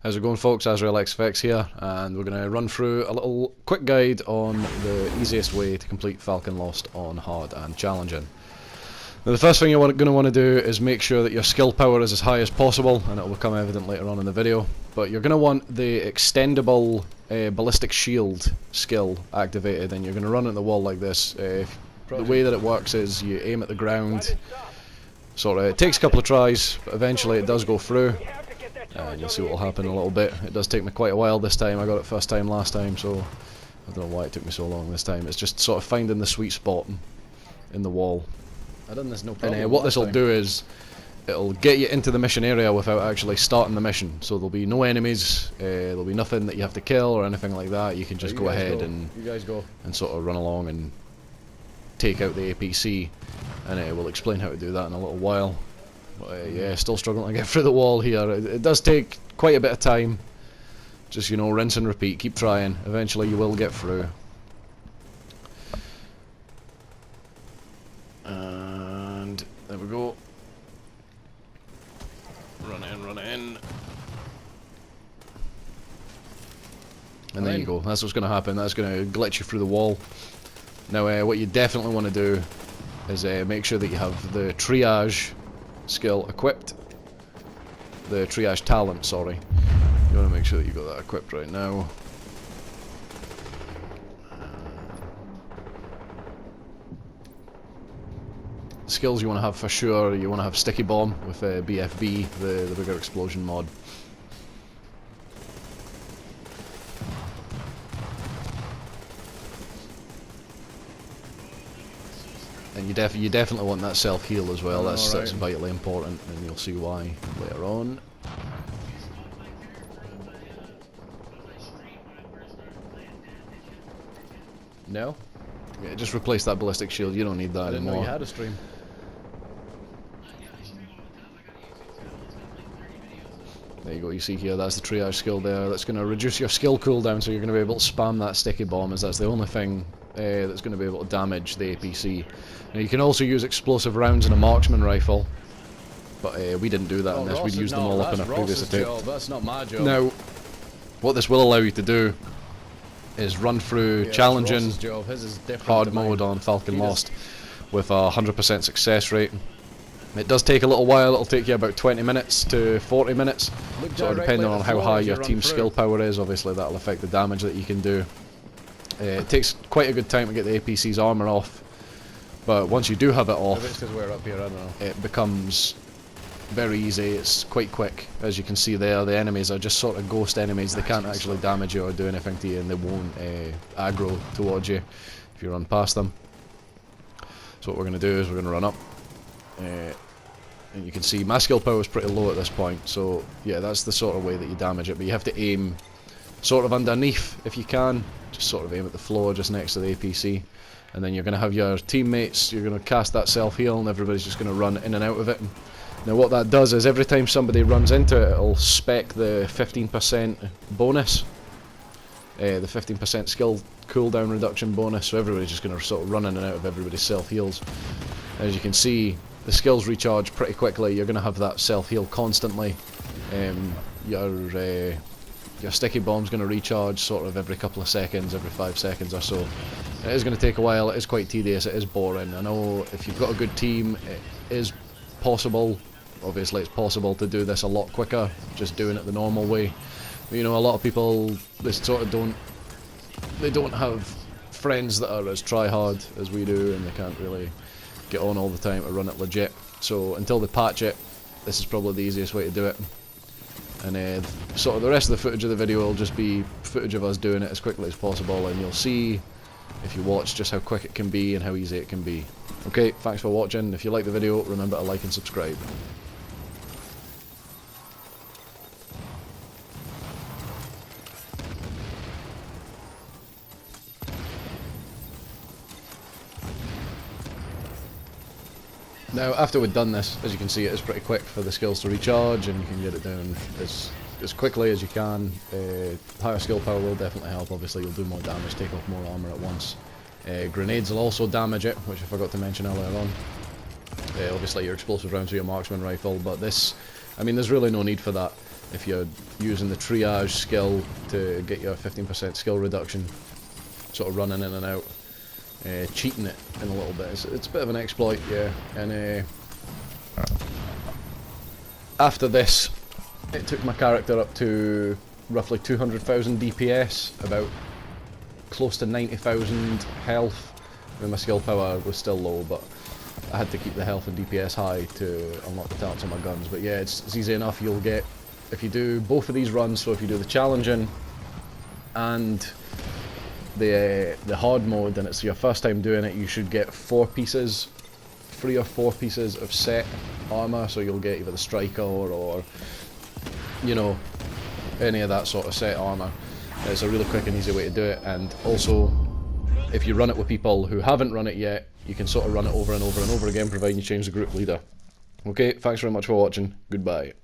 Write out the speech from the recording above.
How's it going, folks? SHAREfactory here, and we're going to run through a little quick guide on the easiest way to complete Falcon Lost on hard and challenging. Now, the first thing you're going to want to do is make sure that your skill power is as high as possible, and it will become evident later on in the video. But you're going to want the extendable ballistic shield skill activated, and you're going to run it at the wall like this. The way that it works is you aim at the ground. It takes a couple of tries, but eventually it does go through. And you'll see what will happen in a little bit. It does take me quite a while this time. I got it first time last time, so I don't know why it took me so long this time. It's just sort of finding the sweet spot in the wall. I done this no problem. And what this will do is it'll get you into the mission area without actually starting the mission. So there'll be no enemies, there'll be nothing that you have to kill or anything like that. You can just go ahead and sort of run along and take out the APC, and it will explain how to do that in a little while. Yeah, still struggling to get through the wall here. It does take quite a bit of time. Just, you know, rinse and repeat. Keep trying. Eventually you will get through. And there we go. Run in, run in. And there you go. That's what's going to happen. That's going to glitch you through the wall. Now, what you definitely want to do is make sure that you have the triage skill equipped. The triage talent, sorry. You want to make sure that you've got that equipped right now. Skills you want to have for sure, you want to have sticky bomb with BFB, the bigger explosion mod. And you definitely want that self-heal as well. That's vitally important, and you'll see why later on. No? Yeah, just replace that ballistic shield. You don't need that anymore. I didn't know you had a stream. There you go, you see here, that's the triage skill there. That's going to reduce your skill cooldown, so you're going to be able to spam that sticky bomb, as that's the only thing that's going to be able to damage the APC. Now, you can also use explosive rounds in a marksman rifle, but we didn't do that in this. We'd used them all up in a previous attempt. That's not my job. Now, what this will allow you to do is run through challenging hard mode on Falcon Lost with a 100% success rate. It does take a little while. It'll take you about 20 minutes to 40 minutes, so depending on how high your team's skill power is, obviously that'll affect the damage that you can do. It takes quite a good time to get the APC's armor off, but once you do have it off, it's 'cause we're up here, I don't know. it becomes very easy. It's quite quick. As you can see there, the enemies are just sort of ghost enemies. They can't actually damage you or do anything to you, and they won't aggro towards you if you run past them. So what we're going to do is we're going to run up. And you can see my skill power is pretty low at this point, so yeah, that's the sort of way that you damage it. But you have to aim sort of underneath if you can, just sort of aim at the floor just next to the APC, and then you're going to have your teammates, you're going to cast that self-heal, and everybody's just going to run in and out of it. Now what that does is every time somebody runs into it, it'll spec the 15% bonus, the 15% skill cooldown reduction bonus, so everybody's just going to sort of run in and out of everybody's self-heals. As you can see, the skills recharge pretty quickly. You're going to have that self-heal constantly. Your sticky bomb's going to recharge sort of every couple of seconds, every 5 seconds or so. It is going to take a while. It is quite tedious. It is boring. I know if you've got a good team, it is possible. Obviously, it's possible to do this a lot quicker, just doing it the normal way. But, you know, a lot of people, they sort of don't have friends that are as try-hard as we do, and they can't really get on all the time to run it legit. So until they patch it, this is probably the easiest way to do it. And sort of the rest of the footage of the video will just be footage of us doing it as quickly as possible, and you'll see, if you watch, just how quick it can be and how easy it can be. Okay, thanks for watching. If you like the video, remember to like and subscribe. Now, after we've done this, as you can see, it is pretty quick for the skills to recharge, and you can get it down as quickly as you can. Higher skill power will definitely help. Obviously, you'll do more damage, take off more armor at once. Grenades will also damage it, which I forgot to mention earlier on. Obviously, your explosive rounds for your marksman rifle, but this, I mean, there's really no need for that. if you're using the triage skill to get your 15% skill reduction, sort of running in and out, cheating it in a little bit. It's a bit of an exploit, yeah. And after this, it took my character up to roughly 200,000 DPS, about close to 90,000 health. I mean, my skill power was still low, but I had to keep the health and DPS high to unlock the talents on my guns. But yeah, it's easy enough. You'll get, if you do both of these runs, so if you do the challenging and the hard mode, and it's your first time doing it, you should get 3 or 4 pieces of set armor. So you'll get either the striker or, you know, any of that sort of set armor. It's a really quick and easy way to do it. And also, if you run it with people who haven't run it yet, you can sort of run it over and over and over again, providing you change the group leader. Okay, thanks very much for watching. Goodbye.